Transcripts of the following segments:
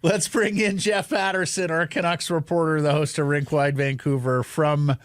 Let's bring in Jeff Paterson, our Canucks reporter, the host of RinkWide Vancouver from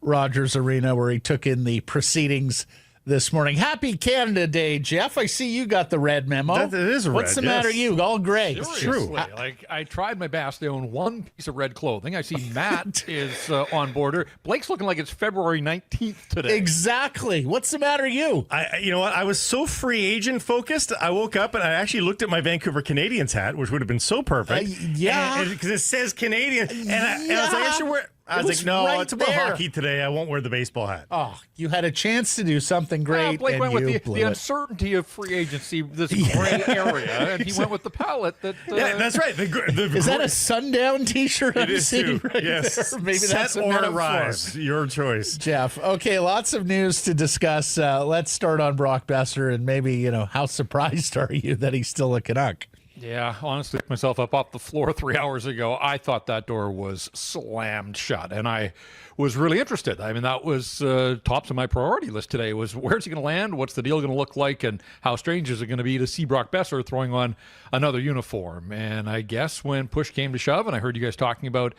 Rogers Arena, where he took in the proceedings this morning. Happy Canada Day, Jeff. I see you got the red memo. It is red. What's the matter, you? All gray. It's true. Like, I tried my best to own one piece of red clothing. I see Matt is on border. Blake's looking like it's February 19th today. Exactly. What's the matter, you? You know what? I was so free agent focused. I woke up and I actually looked at my Vancouver Canadians hat, which would have been so perfect. Yeah. Because it says Canadian. And I was like, I should wear. I was like, no, right it's about there. hockey today. I won't wear the baseball hat. Oh, you had a chance to do something great. Blake and went with blew the it. uncertainty of free agency, this gray area, and he went with the palette that. Yeah, that's right. Is that a sundown T-shirt I'm is seeing too. right Yes. there? Maybe Set that's a or metaphor. rise. Your choice. Jeff. Okay, lots of news to discuss. Let's start on Brock Boeser, and maybe, how surprised are you that he's still a Canuck? Yeah, honestly, picked myself up off the floor 3 hours ago. I thought that door was slammed shut, and I was really interested. I mean, that was tops of my priority list today was where's he going to land, what's the deal going to look like, and how strange is it going to be to see Brock Boeser throwing on another uniform. And I guess when push came to shove, and I heard you guys talking about,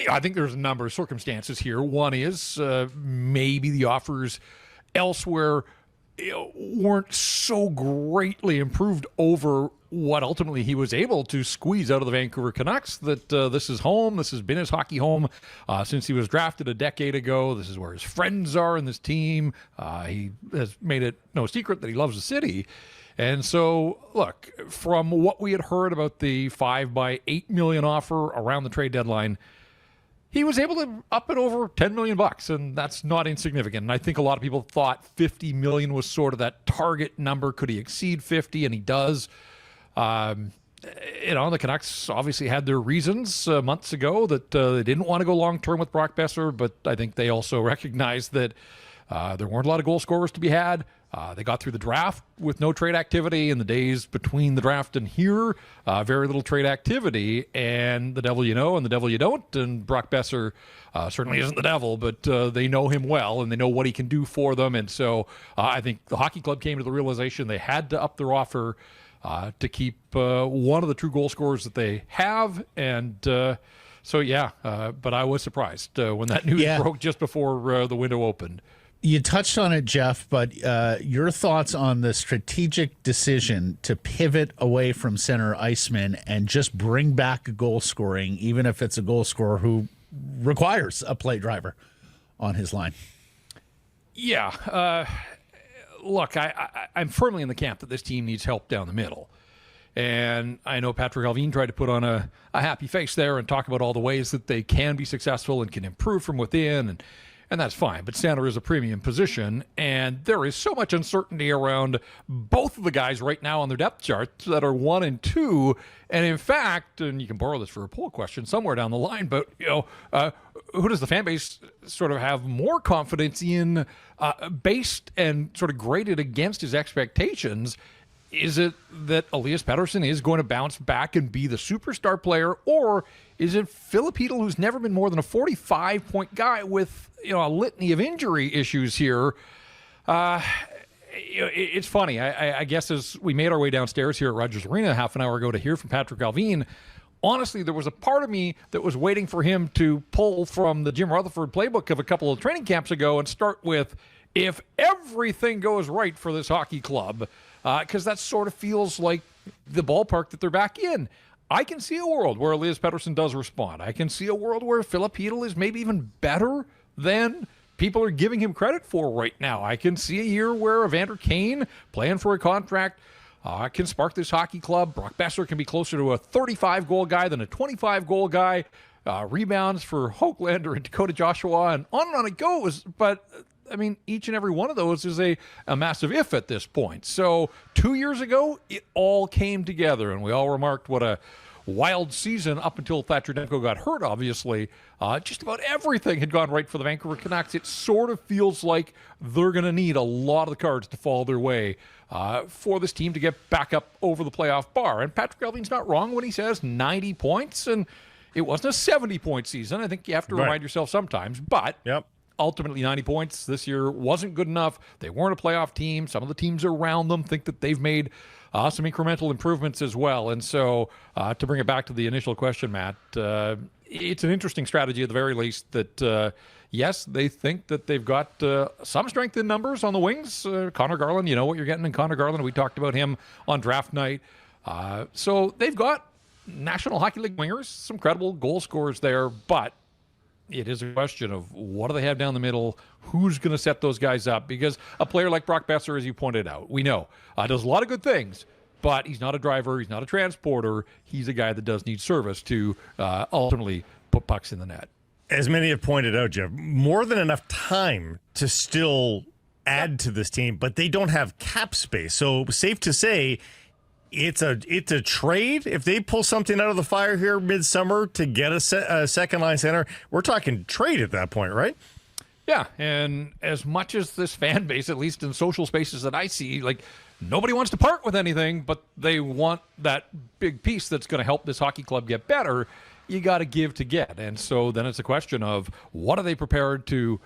I think there's a number of circumstances here. One is maybe the offers elsewhere weren't so greatly improved over what ultimately he was able to squeeze out of the Vancouver Canucks, that this is home. This has been his hockey home since he was drafted a decade ago. This is where his friends are in this team. He has made it no secret that he loves the city. And so, look, from what we had heard about the $5 by $8 million offer around the trade deadline, he was able to up it over $10 million, and that's not insignificant. And I think a lot of people thought $50 million was sort of that target number. Could he exceed 50? And he does. The Canucks obviously had their reasons months ago that they didn't want to go long-term with Brock Boeser, but I think they also recognized that there weren't a lot of goal scorers to be had. They got through the draft with no trade activity. In the days between the draft and here, very little trade activity. And the devil you know and the devil you don't. And Brock Boeser certainly isn't the devil, but they know him well and they know what he can do for them. And so I think the hockey club came to the realization they had to up their offer to keep one of the true goal scorers that they have. And but I was surprised when that news broke just before the window opened. You touched on it, Jeff, but your thoughts on the strategic decision to pivot away from center iceman and just bring back goal scoring, even if it's a goal scorer who requires a play driver on his line. Yeah. Look, I'm firmly in the camp that this team needs help down the middle. And I know Patrik Allvin tried to put on a happy face there and talk about all the ways that they can be successful and can improve from within, and that's fine. But center is a premium position, and there is so much uncertainty around both of the guys right now on their depth charts that are 1 and 2. And in fact, and you can borrow this for a poll question somewhere down the line, but who does the fan base sort of have more confidence in, based and sort of graded against his expectations? Is it that Elias Paterson is going to bounce back and be the superstar player, or is it Filipino, who's never been more than a 45-point guy with a litany of injury issues here? It's funny. I guess as we made our way downstairs here at Rogers Arena half an hour ago to hear from Patrik Allvin, honestly, there was a part of me that was waiting for him to pull from the Jim Rutherford playbook of a couple of training camps ago and start with, if everything goes right for this hockey club, because that sort of feels like the ballpark that they're back in. I can see a world where Elias Pettersson does respond. I can see a world where Filipino is maybe even better than people are giving him credit for right now. I can see a year where Evander Kane, playing for a contract, can spark this hockey club. Brock Boeser can be closer to a 35-goal guy than a 25-goal guy. Rebounds for Hoaglander and Dakota Joshua, and on it goes. But I mean, each and every one of those is a massive if at this point. So 2 years ago, it all came together, and we all remarked what a wild season up until Thatcher Demko got hurt, obviously. Just about everything had gone right for the Vancouver Canucks. It sort of feels like they're going to need a lot of the cards to fall their way for this team to get back up over the playoff bar. And Patrik Allvin's not wrong when he says 90 points, and it wasn't a 70-point season. I think you have to remind yourself sometimes, but ultimately 90 points this year wasn't good enough. They weren't a playoff team. Some of the teams around them think that they've made some incremental improvements as well. And so to bring it back to the initial question, Matt, it's an interesting strategy at the very least that, yes, they think that they've got some strength in numbers on the wings. Connor Garland, you know what you're getting in Connor Garland. We talked about him on draft night. So they've got National Hockey League wingers, some credible goal scorers there, but it is a question of what do they have down the middle? Who's going to set those guys up? Because a player like Brock Boeser, as you pointed out, we know, does a lot of good things, but he's not a driver. He's not a transporter. He's a guy that does need service to ultimately put pucks in the net. As many have pointed out, Jeff, more than enough time to still add to this team, but they don't have cap space. So safe to say, it's a trade. If they pull something out of the fire here midsummer to get a second line center, we're talking trade at that point, right? Yeah, and as much as this fan base, at least in social spaces that I see, like nobody wants to part with anything, but they want that big piece that's going to help this hockey club get better. You got to give to get. And so then it's a question of what are they prepared to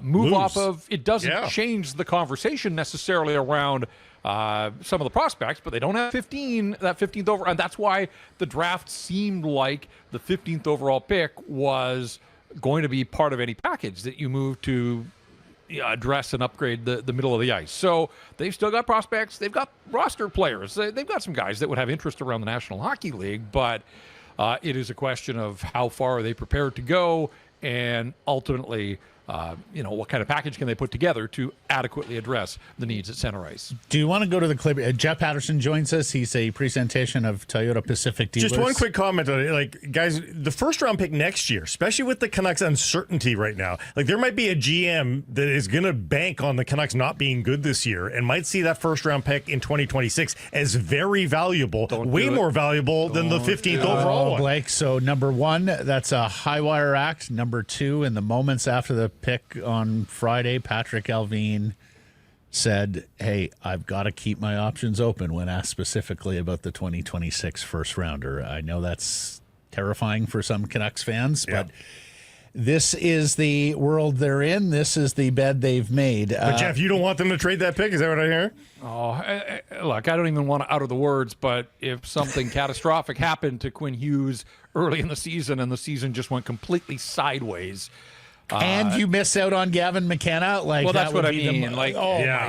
move off of? It doesn't change the conversation necessarily around some of the prospects, but they don't have that 15th overall. And that's why the draft seemed like the 15th overall pick was going to be part of any package that you move to address and upgrade the middle of the ice. So they've still got prospects. They've got roster players. They've got some guys that would have interest around the National Hockey League, but it is a question of how far are they prepared to go, and ultimately, what kind of package can they put together to adequately address the needs at center ice. Do you want to go to the clip? Jeff Paterson joins us. He's a presentation of Toyota Pacific Dealers. Just one quick comment on it. Like, guys, the first round pick next year, especially with the Canucks uncertainty right now, like there might be a GM that is going to bank on the Canucks not being good this year and might see that first round pick in 2026 as very valuable, way more valuable than the 15th overall one. Blake, so number one, that's a high wire act. Number two, in the moments after the pick on Friday, Patrik Allvin said, hey, I've got to keep my options open when asked specifically about the 2026 first rounder. I know that's terrifying for some Canucks fans, but this is the world they're in. This is the bed they've made. But Jeff, you don't want them to trade that pick? Is that what I hear? Oh, look, I don't even want to utter the words, but if something catastrophic happened to Quinn Hughes early in the season and the season just went completely sideways, and you miss out on Gavin McKenna, like well, that's that what I would be mean. my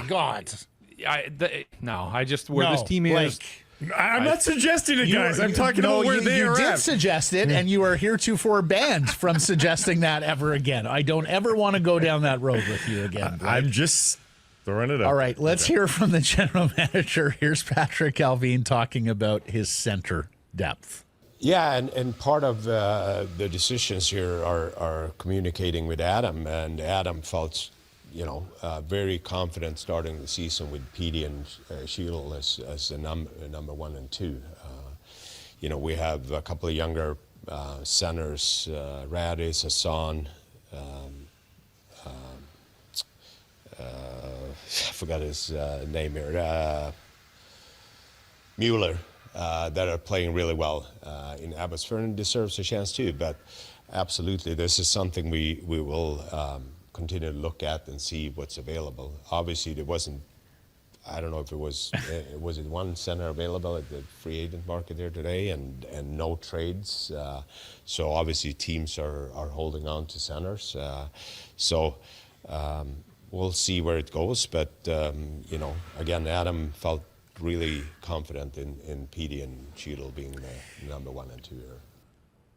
God! This team is. I'm not suggesting it, guys. I'm talking about where they are at. You did suggest it, and you are heretofore banned from suggesting that ever again. I don't ever want to go down that road with you again. I'm just throwing it up. All right, let's hear from the general manager. Here's Patrik Allvin talking about his center depth. Yeah, and part of the decisions here are communicating with Adam, and Adam felt, very confident starting the season with Petey and Sheil as the number one and two. We have a couple of younger centers, Radis, Hassan, I forgot his name here, Mueller. That are playing really well in Abbotsford and deserves a chance too. But absolutely, this is something we will continue to look at and see what's available. Obviously, there wasn't, I don't know if it was one center available at the free agent market there today and no trades. So obviously teams are holding on to centers. We'll see where it goes. But, again, Adam felt really confident in Petey and Cheadle being the number one and two.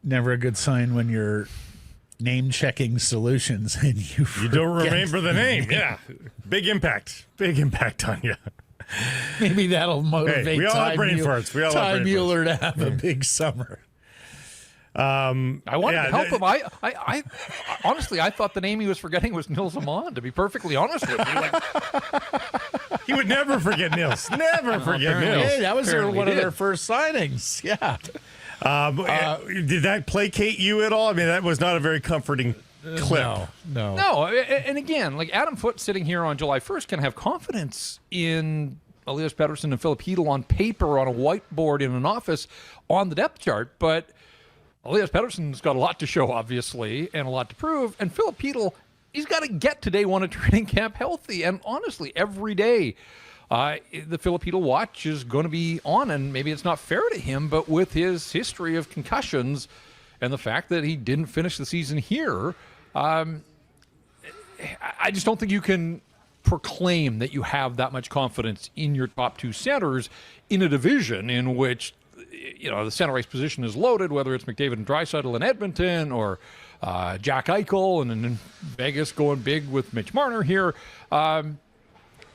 Never a good sign when you're name-checking solutions and you don't remember the name. Yeah, big impact on you. Maybe that'll motivate we all have brain farts. Ty Mueller to have a big summer. I wanted to help him. I honestly, I thought the name he was forgetting was Nils Amon, to be perfectly honest with you. He would never forget Nils. Never forget Nils. Hey, that was one of their first signings. Yeah. Did that placate you at all? I mean, that was not a very comforting clip. No. And again, like Adam Foote sitting here on July 1st can have confidence in Elias Pettersson and Philip Hedl on paper, on a whiteboard in an office, on the depth chart, but Elias Pettersson's got a lot to show, obviously, and a lot to prove. And Philip Hedl, he's got to get to day one of training camp healthy. And honestly, every day the Filipino watch is going to be on, and maybe it's not fair to him, but with his history of concussions and the fact that he didn't finish the season here, I just don't think you can proclaim that you have that much confidence in your top two centers in a division in which, you know, the center ice position is loaded, whether it's McDavid and Draisaitl in Edmonton or Jack Eichel and then Vegas going big with Mitch Marner here. You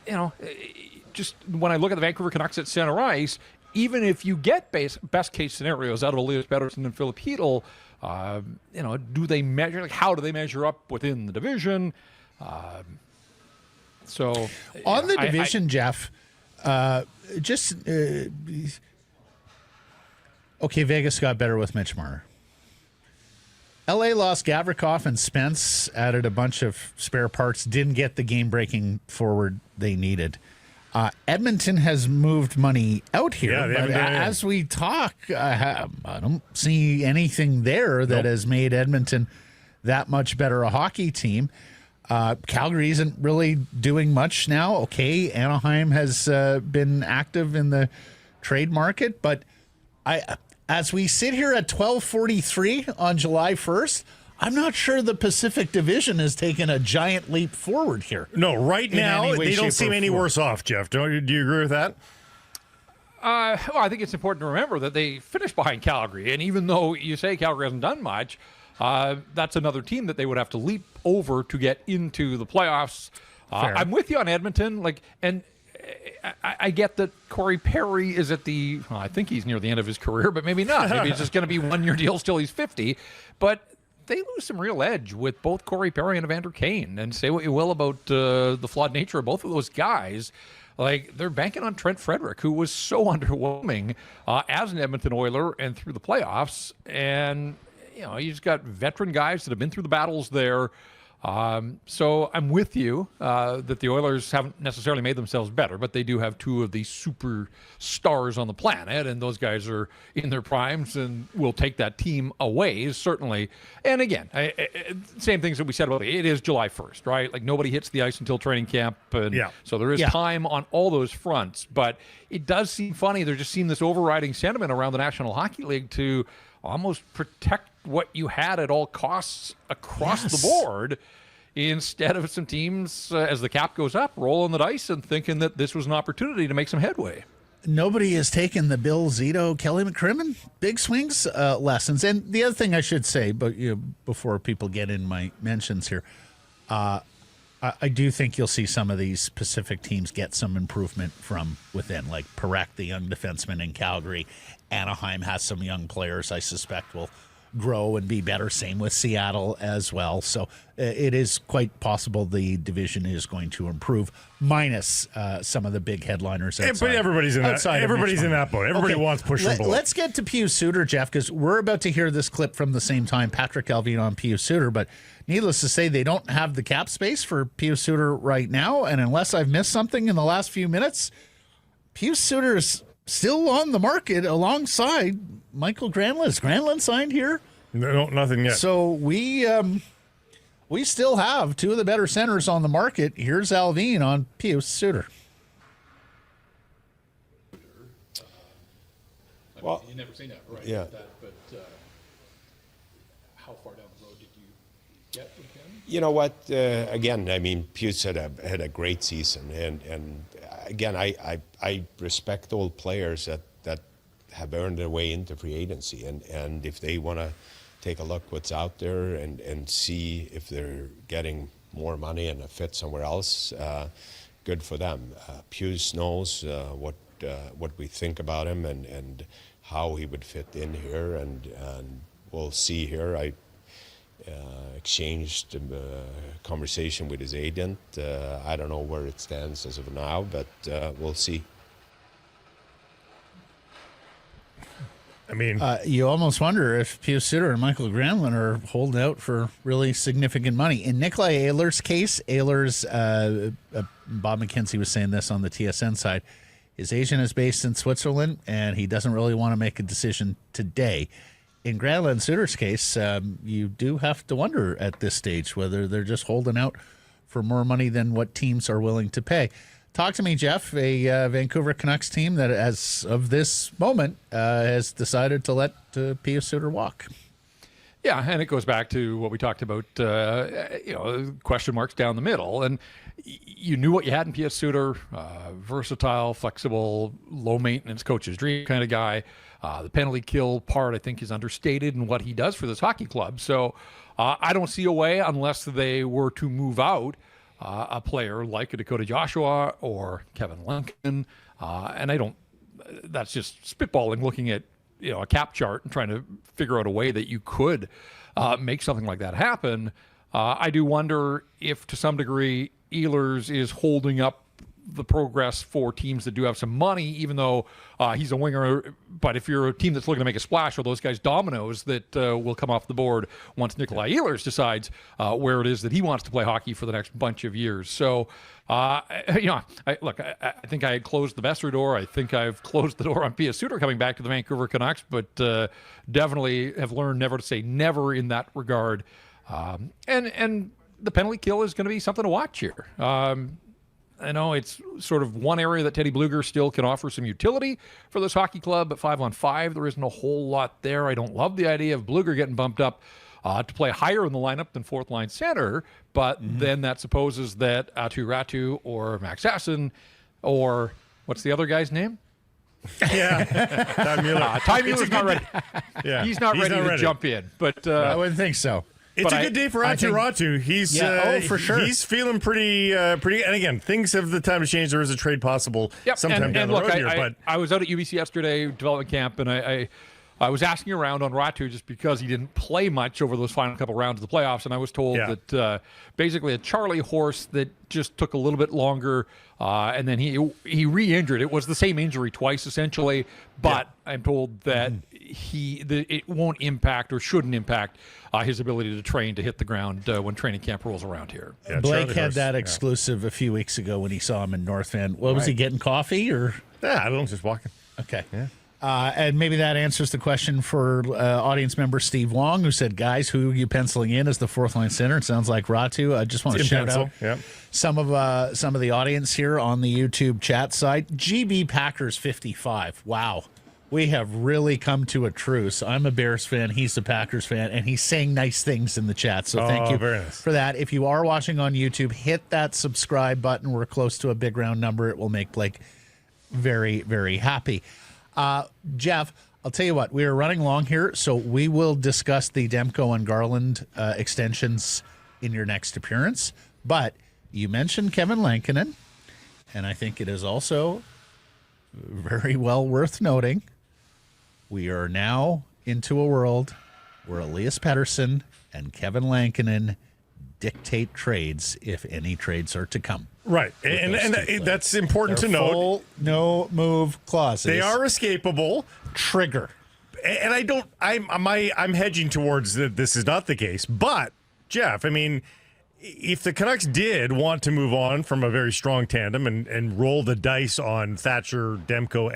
know, just when I look at the Vancouver Canucks at center ice, even if you get best case scenarios out of Elias Pettersson and Filip Chytil, you know, do they measure? Like, how do they measure up within the division? So on the division, Jeff, okay, Vegas got better with Mitch Marner. LA lost Gavrikov and Spence, added a bunch of spare parts, didn't get the game-breaking forward they needed. Edmonton has moved money out here, but as we talk, I don't see anything there that has made Edmonton that much better a hockey team. Calgary isn't really doing much now. Okay, Anaheim has been active in the trade market, but as we sit here at 12:43 on July 1st, I'm not sure the Pacific Division has taken a giant leap forward here. No, right now they don't seem any worse off, Jeff. Do you agree with that? Well, I think it's important to remember that they finished behind Calgary, and even though you say Calgary hasn't done much, that's another team that they would have to leap over to get into the playoffs. I'm with you on Edmonton, and I get that Corey Perry is at I think he's near the end of his career, but maybe not. Maybe it's just going to be 1-year deals till he's 50. But they lose some real edge with both Corey Perry and Evander Kane. And say what you will about the flawed nature of both of those guys. Like, they're banking on Trent Frederick, who was so underwhelming as an Edmonton Oiler and through the playoffs. And, you know, you've got veteran guys that have been through the battles there. So I'm with you that the Oilers haven't necessarily made themselves better, but they do have two of the superstars on the planet, and those guys are in their primes and will take that team away, certainly. And again, same things that we said about it is July 1st, right? Like, nobody hits the ice until training camp, and so there is time on all those fronts. But it does seem funny. There just seemed this overriding sentiment around the National Hockey League to almost protect what you had at all costs across the board, instead of some teams, as the cap goes up, rolling the dice and thinking that this was an opportunity to make some headway. Nobody has taken the Bill Zito, Kelly McCrimmon big swings lessons. And the other thing I should say, but before people get in my mentions here, I do think you'll see some of these Pacific teams get some improvement from within, like Parekh, the young defenseman in Calgary. Anaheim has some young players I suspect will grow and be better. Same with Seattle as well. So it is quite possible the division is going to improve, minus some of the big headliners outside. But everybody's in that. Everybody's in that boat. Everybody wants push and pull. Let's get to Pius Suter, Jeff, because we're about to hear this clip from the same time, Patrik Allvin on Pius Suter. But needless to say, they don't have the cap space for Pius Suter right now. And unless I've missed something in the last few minutes, Pius Suter is still on the market alongside Michael Granlund. Is Granlund signed here? No, nothing yet. So we still have two of the better centers on the market. Here's Allvin on Pius Suter. Well, you never seen that, right? Yeah. But how far down the road did you get with him? You know what? Again, I mean, Pius had a great season, and again, I respect all players that have earned their way into free agency, and if they want to take a look what's out there and see if they're getting more money and a fit somewhere else, good for them. Pius knows what we think about him and how he would fit in here, and we'll see here. I exchanged a conversation with his agent. I don't know where it stands as of now, but we'll see. I mean, you almost wonder if Pius Suter and Michael Granlund are holding out for really significant money. In Nikolai Ehlers' case, Bob McKenzie was saying this on the TSN side, his agent is based in Switzerland, and he doesn't really want to make a decision today. In Granlund Suter's case, you do have to wonder at this stage whether they're just holding out for more money than what teams are willing to pay. Talk to me, Jeff, a Vancouver Canucks team that, as of this moment, has decided to let Pius Suter walk. Yeah, and it goes back to what we talked about, question marks down the middle. And you knew what you had in Pius Suter, versatile, flexible, low-maintenance coach's dream kind of guy. The penalty kill part, I think, is understated in what he does for this hockey club. So I don't see a way, unless they were to move out, a player like a Dakota Joshua or Kevin Lincoln. And I don't, that's just spitballing, looking at a cap chart and trying to figure out a way that you could make something like that happen. I do wonder if, to some degree, Ehlers is holding up the progress for teams that do have some money, even though he's a winger. But if you're a team that's looking to make a splash, or those guys dominoes that will come off the board once Nikolai Ehlers decides where it is that he wants to play hockey for the next bunch of years. So, I think I had closed the Boeser door. I think I've closed the door on Pius Suter coming back to the Vancouver Canucks, but definitely have learned never to say never in that regard. And the penalty kill is going to be something to watch here. I know it's sort of one area that Teddy Bluger still can offer some utility for this hockey club, but 5-on-5, there isn't a whole lot there. I don't love the idea of Bluger getting bumped up to play higher in the lineup than fourth-line center, but then that supposes that Atu Ratu or Max Sasson, or what's the other guy's name? Yeah, Ty Mueller. Ty Mueller's not ready. Yeah, he's not ready to jump in, but I wouldn't think so. It's a good day for Atu Ratu. He's for sure. He's feeling pretty. And again, things have the time to change. There is a trade possible sometime down the road here. But I was out at UBC yesterday, development camp, and I was asking around on Ratu just because he didn't play much over those final couple rounds of the playoffs, and I was told that basically a Charlie horse that just took a little bit longer, and then he re-injured. It was the same injury twice essentially, but I'm told that it won't impact or shouldn't impact his ability to train to hit the ground when training camp rolls around here. Yeah, Blake had that exclusive a few weeks ago when he saw him in North Van. What was he getting, coffee or? Yeah, I don't know, just walking. Okay. Yeah. And maybe that answers the question for audience member Steve Wong, who said, guys, who are you penciling in as the fourth-line center? It sounds like Ratu. I just want to shout out some of the audience here on the YouTube chat site. GB Packers 55. Wow. We have really come to a truce. I'm a Bears fan. He's a Packers fan, and he's saying nice things in the chat. So thank you for that. If you are watching on YouTube, hit that subscribe button. We're close to a big round number. It will make Blake very, very happy. Jeff, I'll tell you what, we are running long here, so we will discuss the Demko and Garland extensions in your next appearance. But you mentioned Kevin Lankinen, and I think it is also very well worth noting we are now into a world where Elias Pettersson and Kevin Lankinen dictate trades, if any trades are to come. Right, and that's important to note. Full no-move clauses. They are escapable. Trigger. And I'm hedging towards that this is not the case. But, Jeff, I mean, if the Canucks did want to move on from a very strong tandem and roll the dice on Thatcher, Demko,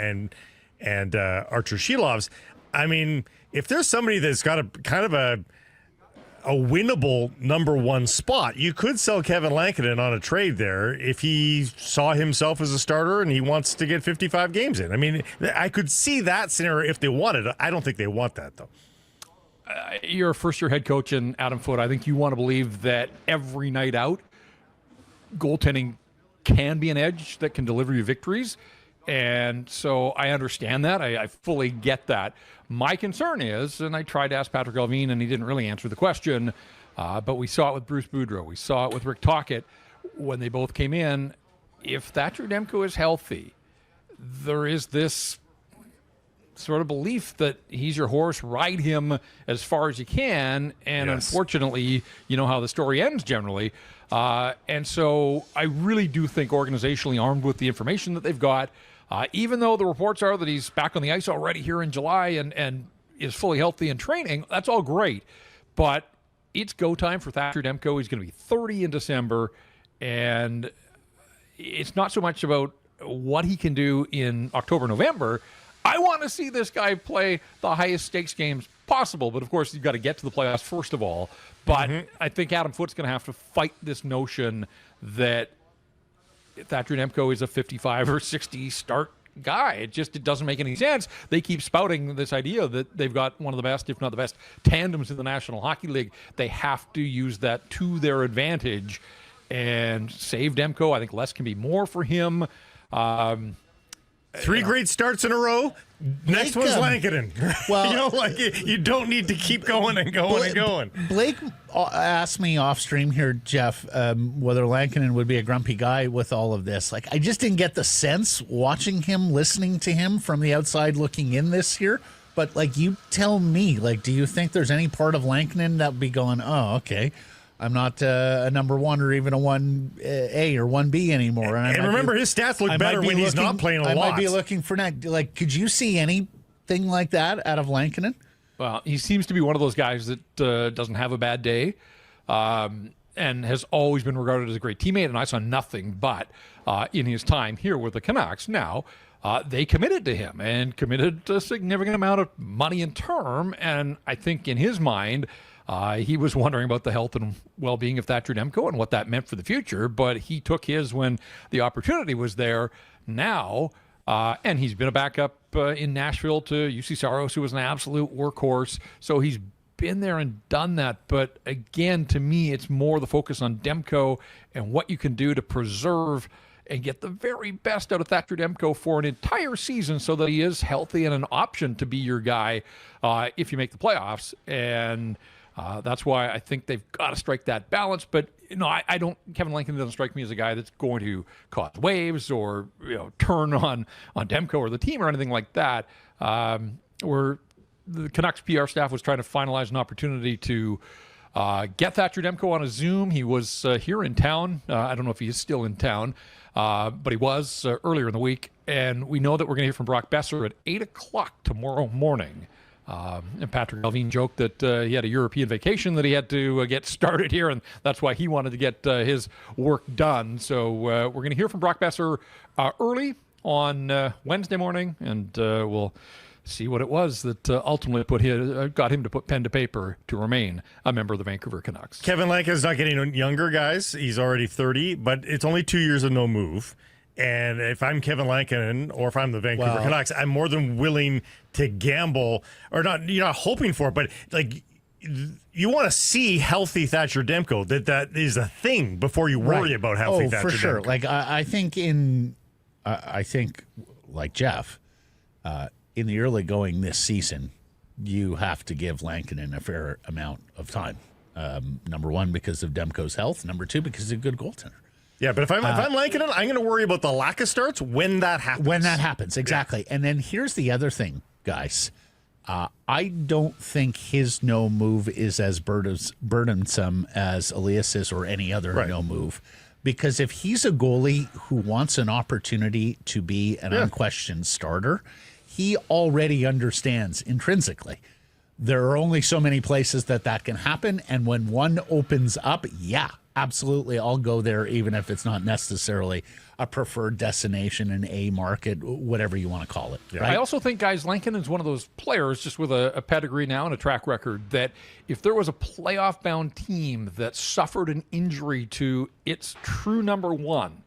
and Archer Shilovs, I mean, if there's somebody that's got a kind of a winnable number one spot, you could sell Kevin Lankinen on a trade there if he saw himself as a starter and he wants to get 55 games in. I mean, I could see that scenario if they wanted it. I don't think they want that, though. You're a first-year head coach in Adam Foote. I think you want to believe that every night out, goaltending can be an edge that can deliver you victories. And so I understand that. I fully get that. My concern is, and I tried to ask Patrik Allvin, and he didn't really answer the question, but we saw it with Bruce Boudreau. We saw it with Rick Tocchet when they both came in. If Thatcher Demko is healthy, there is this sort of belief that he's your horse, ride him as far as you can, and unfortunately, you know how the story ends generally. And so I really do think organizationally, armed with the information that they've got, even though the reports are that he's back on the ice already here in July and is fully healthy in training, that's all great. But it's go time for Thatcher Demko. He's going to be 30 in December, and it's not so much about what he can do in October, November. I want to see this guy play the highest stakes games possible, but of course you've got to get to the playoffs first of all. But I think Adam Foote's going to have to fight this notion that Thatcher Demko is a 55 or 60 start guy. It doesn't make any sense. They keep spouting this idea that they've got one of the best, if not the best, tandems in the National Hockey League. They have to use that to their advantage and save Demko. I think less can be more for him. 3 great starts in a row. Next one's Lankinen. Well, you don't need to keep going and going and going. Blake asked me off stream here, Jeff, whether Lankinen would be a grumpy guy with all of this. Like, I just didn't get the sense watching him, listening to him from the outside looking in this year. But, like, you tell me, like, do you think there's any part of Lankinen that would be going, oh, okay, I'm not a number 1 or even a 1A or 1B anymore. And remember, his stats look better when he's not playing a lot. I might be looking for that. Like, could you see anything like that out of Lankinen? Well, he seems to be one of those guys that doesn't have a bad day and has always been regarded as a great teammate. And I saw nothing but in his time here with the Canucks. Now, they committed to him and committed a significant amount of money in term. And I think in his mind, he was wondering about the health and well-being of Thatcher Demko and what that meant for the future, but he took his when the opportunity was there. Now, and he's been a backup in Nashville to UC Saros, who was an absolute workhorse. So he's been there and done that. But again, to me, it's more the focus on Demko and what you can do to preserve and get the very best out of Thatcher Demko for an entire season so that he is healthy and an option to be your guy if you make the playoffs. And that's why I think they've got to strike that balance. But I don't. Kevin Lankinen doesn't strike me as a guy that's going to cause waves or turn on Demko or the team or anything like that. Where the Canucks PR staff was trying to finalize an opportunity to get Thatcher Demko on a Zoom. He was here in town. I don't know if he is still in town, but he was earlier in the week. And we know that we're going to hear from Brock Boeser at 8 o'clock tomorrow morning. And Patrik Allvin joked that he had a European vacation that he had to get started here, and that's why he wanted to get his work done. So we're going to hear from Brock Boeser early on Wednesday morning, and we'll see what it was that ultimately got him to put pen to paper to remain a member of the Vancouver Canucks. Kevin Lankinen's not getting younger, guys. He's already 30, but it's only 2 years of no move. And if I'm Kevin Lankinen or if I'm the Vancouver Canucks, I'm more than willing to gamble, or not. You're not hoping for it, but like you want to see healthy Thatcher Demko. That is a thing before you worry about healthy Thatcher Demko. For sure. Like I think like Jeff, in the early going this season, you have to give Lankinen a fair amount of time. Number 1, because of Demko's health. Number 2, because he's a good goaltender. Yeah, but if I'm Lankinen, I'm going to worry about the lack of starts when that happens. Exactly. Yeah. And then here's the other thing, guys. I don't think his no move is as burdensome as Elias's or any other no move. Because if he's a goalie who wants an opportunity to be an unquestioned starter, he already understands intrinsically there are only so many places that can happen. And when one opens up, absolutely, I'll go there, even if it's not necessarily a preferred destination, an A market, whatever you want to call it. Yeah. Right? I also think, guys, Lankinen is one of those players just with a pedigree now and a track record that if there was a playoff-bound team that suffered an injury to its true number 1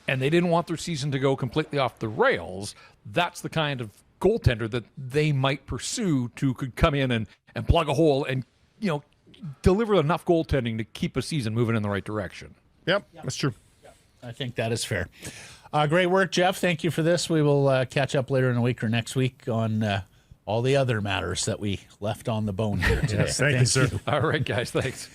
and they didn't want their season to go completely off the rails, that's the kind of goaltender that they might pursue could come in and plug a hole and, deliver enough goaltending to keep a season moving in the right direction. Yep. That's true. I think that is fair. Great work, Jeff. Thank you for this. We will catch up later in the week or next week on all the other matters that we left on the bone here today. Yes, thank you, sir. All right, guys. Thanks.